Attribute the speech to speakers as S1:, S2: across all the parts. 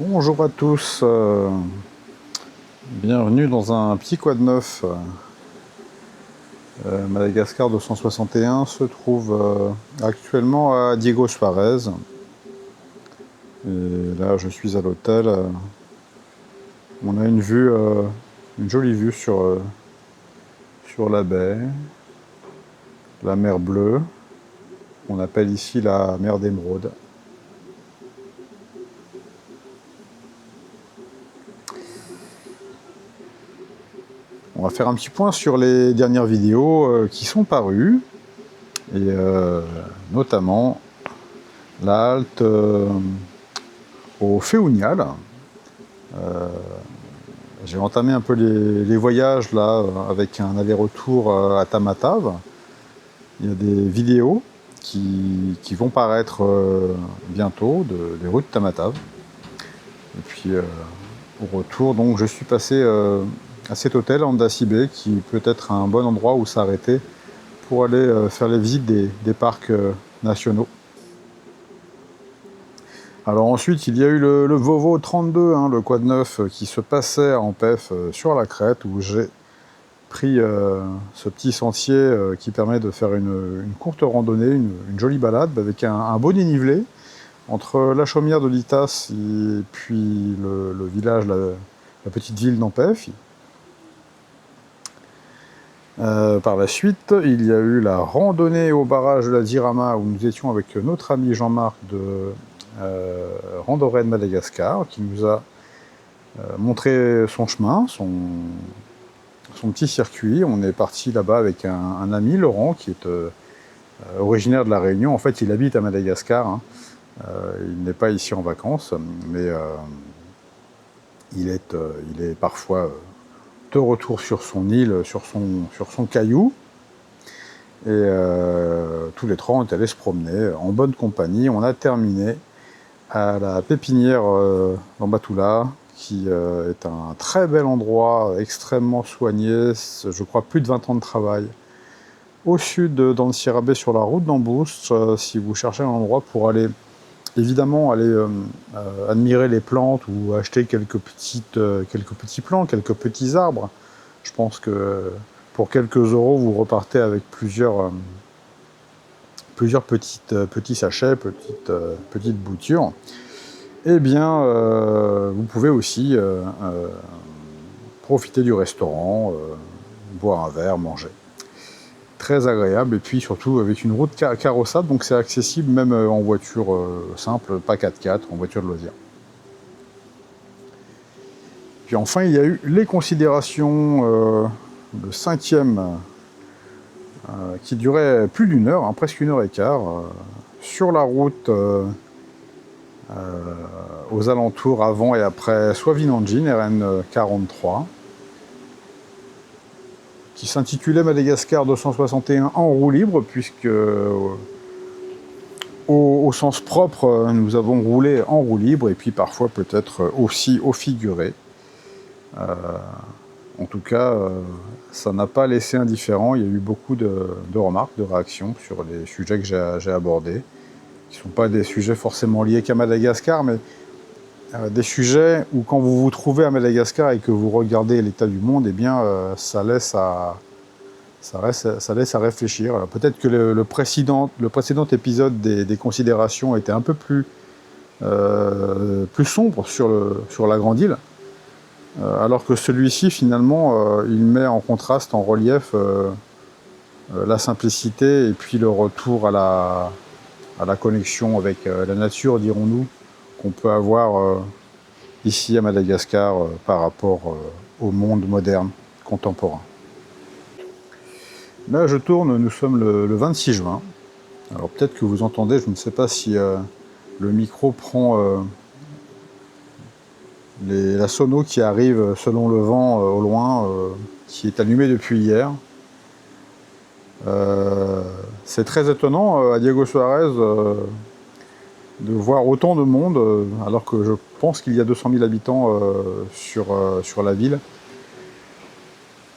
S1: Bonjour à tous, bienvenue dans un petit quad neuf. Madagascar 261 se trouve actuellement à Diego Suarez. Et là je suis à l'hôtel. On a une vue, une jolie vue sur la baie, la mer Bleue, qu'on appelle ici la mer d'Émeraude. On va faire un petit point sur les dernières vidéos qui sont parues, et notamment la halte au Féounial. J'ai entamé un peu les voyages là avec un aller-retour à Tamatave. Il y a des vidéos qui vont paraître bientôt des routes de Tamatave. Et puis au retour, donc je suis passé à cet hôtel Andasibe qui peut être un bon endroit où s'arrêter pour aller faire les visites des parcs nationaux. Alors ensuite, il y a eu le Vovo 32, le quad neuf, qui se passait en PEF sur la crête, où j'ai pris ce petit sentier qui permet de faire une courte randonnée, une jolie balade, avec un beau dénivelé, entre la chaumière de Litas et puis le village, la petite ville d'Ampef. Par la suite, il y a eu la randonnée au barrage de la Dirama, où nous étions avec notre ami Jean-Marc de Randoré de Madagascar, qui nous a montré son chemin, son petit circuit. On est parti là-bas avec un ami, Laurent, qui est originaire de La Réunion. En fait, il habite à Madagascar. Il n'est pas ici en vacances, mais il est parfois de retour sur son île, sur son caillou. Et tous les trois, on est allés se promener en bonne compagnie. On a terminé à la pépinière d'Ambatula, qui est un très bel endroit, extrêmement soigné, je crois plus de 20 ans de travail. Au sud d'Ansirabé, sur la route d'Ambous, si vous cherchez un endroit pour aller, évidemment, admirer les plantes ou acheter quelques petits plants, quelques petits arbres. Je pense que pour quelques euros, vous repartez avec plusieurs petits sachets, petites boutures. Eh bien, vous pouvez aussi profiter du restaurant, boire un verre, manger. Très agréable, et puis surtout avec une route carrossable, donc c'est accessible même en voiture simple, pas 4x4, en voiture de loisir. Puis enfin, il y a eu les considérations, le 5e, qui durait plus d'une heure, presque 1h15, sur la route aux alentours avant et après Swavinanjin, RN 43, qui s'intitulait Madagascar 261 en roue libre, puisque au sens propre, nous avons roulé en roue libre, et puis parfois peut-être aussi au figuré. En tout cas, ça n'a pas laissé indifférent. Il y a eu beaucoup de remarques, de réactions sur les sujets que j'ai abordés, qui ne sont pas des sujets forcément liés qu'à Madagascar, mais des sujets où quand vous vous trouvez à Madagascar et que vous regardez l'état du monde, eh bien, ça laisse à réfléchir. Peut-être que le précédent épisode des considérations était un peu plus sombre sur la Grande Île, alors que celui-ci, finalement, il met en contraste, en relief, la simplicité et puis le retour à la connexion avec la nature, dirons-nous, qu'on peut avoir ici à Madagascar par rapport au monde moderne, contemporain. Là, je tourne, nous sommes le 26 juin. Alors peut-être que vous entendez, je ne sais pas si le micro prend la sono qui arrive selon le vent au loin, qui est allumée depuis hier. C'est très étonnant à Diego Suarez de voir autant de monde, alors que je pense qu'il y a 200 000 habitants sur la ville.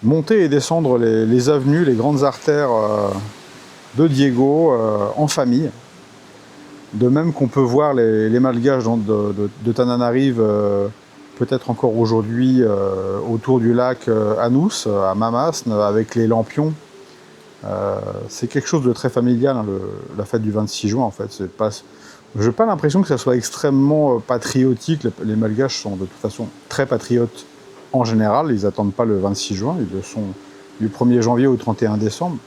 S1: Monter et descendre les avenues, les grandes artères de Diego en famille. De même qu'on peut voir les malgaches de Tananarive, peut-être encore aujourd'hui, autour du lac Anous, à Mamasne, avec les lampions. C'est quelque chose de très familial, hein, la fête du 26 juin, en fait. Je n'ai pas l'impression que ça soit extrêmement patriotique. Les malgaches sont de toute façon très patriotes en général. Ils n'attendent pas le 26 juin, ils le sont du 1er janvier au 31 décembre.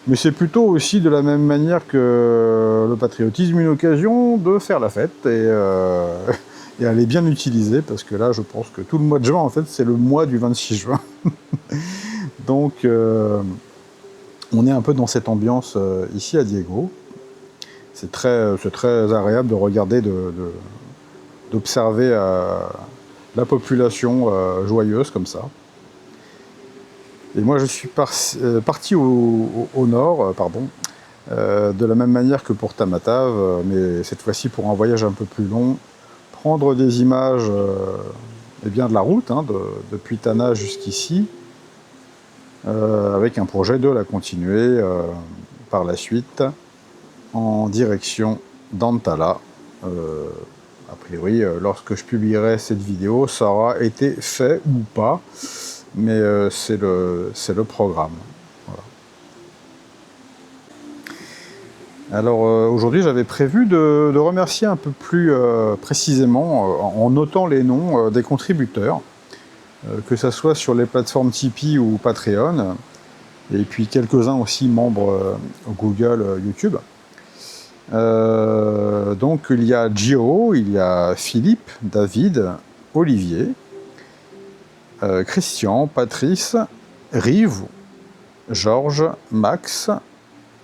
S1: Mais c'est plutôt aussi de la même manière que le patriotisme une occasion de faire la fête et elle est bien utilisée parce que là je pense que tout le mois de juin en fait c'est le mois du 26 juin. Donc on est un peu dans cette ambiance ici à Diego. C'est très agréable de regarder, d'observer la population joyeuse comme ça. Et moi, je suis parti au nord, de la même manière que pour Tamatave, mais cette fois-ci pour un voyage un peu plus long, prendre des images eh bien de la route, hein, depuis Tana jusqu'ici, avec un projet de la continuer par la suite en direction d'Antala. A priori, lorsque je publierai cette vidéo, ça aura été fait ou pas. Mais c'est le programme. Voilà. Alors aujourd'hui, j'avais prévu de remercier un peu plus précisément en notant les noms des contributeurs, que ce soit sur les plateformes Tipeee ou Patreon, et puis quelques-uns aussi membres Google, YouTube. Donc il y a Gio, il y a Philippe, David, Olivier, Christian, Patrice, Rive, Georges, Max,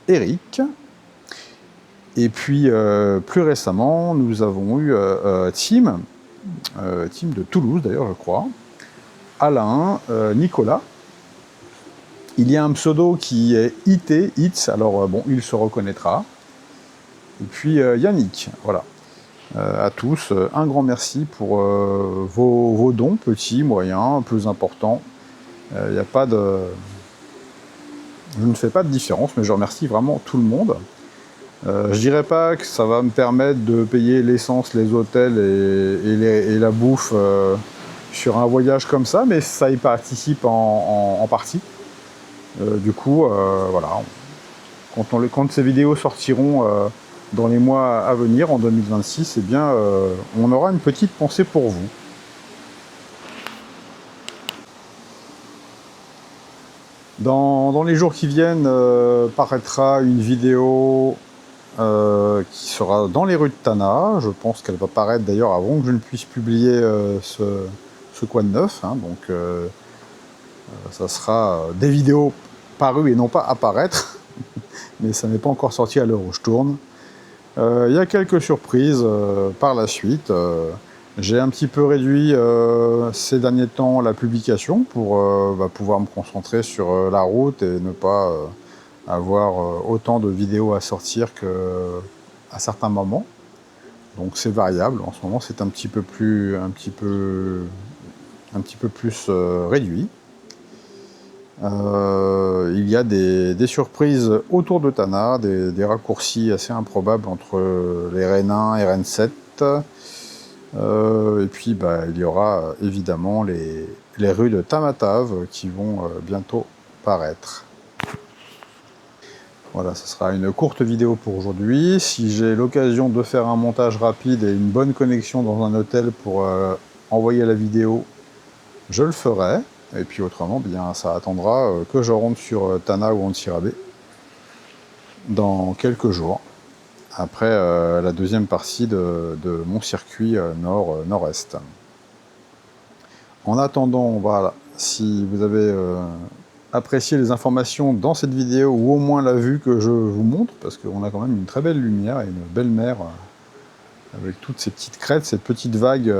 S1: Eric. Et puis plus récemment, nous avons eu Tim de Toulouse d'ailleurs je crois, Alain, Nicolas. Il y a un pseudo qui est It's, alors bon, il se reconnaîtra. Et puis Yannick, voilà. À tous, un grand merci pour vos dons, petits, moyens, plus importants. Il n'y a pas de... Je ne fais pas de différence, mais je remercie vraiment tout le monde. Je dirais pas que ça va me permettre de payer l'essence, les hôtels et la bouffe sur un voyage comme ça, mais ça y participe en partie. Du coup, voilà. Quand ces vidéos sortiront dans les mois à venir, en 2026, eh bien, on aura une petite pensée pour vous. Dans les jours qui viennent, paraîtra une vidéo qui sera dans les rues de Tana. Je pense qu'elle va paraître d'ailleurs avant que je ne puisse publier ce quoi de neuf. Hein, donc ça sera des vidéos parues et non pas apparaître. Mais ça n'est pas encore sorti à l'heure où je tourne. Il y a quelques surprises par la suite. J'ai un petit peu réduit ces derniers temps la publication pour pouvoir me concentrer sur la route et ne pas avoir autant de vidéos à sortir qu'à certains moments. Donc c'est variable. En ce moment, c'est un petit peu plus réduit. Il y a des surprises autour de Tana, des raccourcis assez improbables entre les RN1 et RN7. Et puis il y aura évidemment les rues de Tamatave qui vont bientôt paraître. Voilà, ce sera une courte vidéo pour aujourd'hui. Si j'ai l'occasion de faire un montage rapide et une bonne connexion dans un hôtel pour envoyer la vidéo, je le ferai. Et puis autrement, bien, ça attendra que je rentre sur Tana ou Antsirabe dans quelques jours, après la deuxième partie de mon circuit nord-est. En attendant, voilà, si vous avez apprécié les informations dans cette vidéo, ou au moins la vue que je vous montre, parce qu'on a quand même une très belle lumière et une belle mer, avec toutes ces petites crêtes, ces petites vagues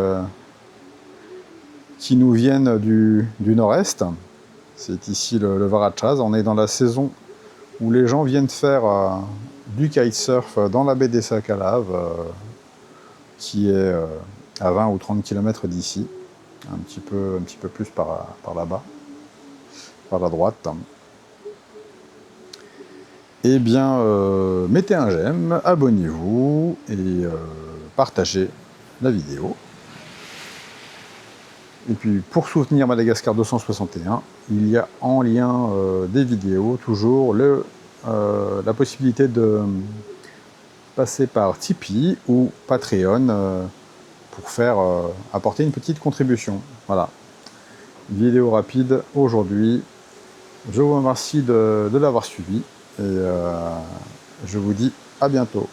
S1: qui nous viennent du nord-est. C'est ici le Varachaz. On est dans la saison où les gens viennent faire du kitesurf dans la baie des Sakalaves, qui est à 20 ou 30 km d'ici, un petit peu plus par là-bas, par la droite. eh bien, mettez un j'aime, abonnez-vous et partagez la vidéo. Et puis, pour soutenir Madagascar 261, il y a en lien des vidéos toujours la possibilité de passer par Tipeee ou Patreon pour faire apporter une petite contribution. Voilà. Vidéo rapide aujourd'hui. Je vous remercie de l'avoir suivi et je vous dis à bientôt.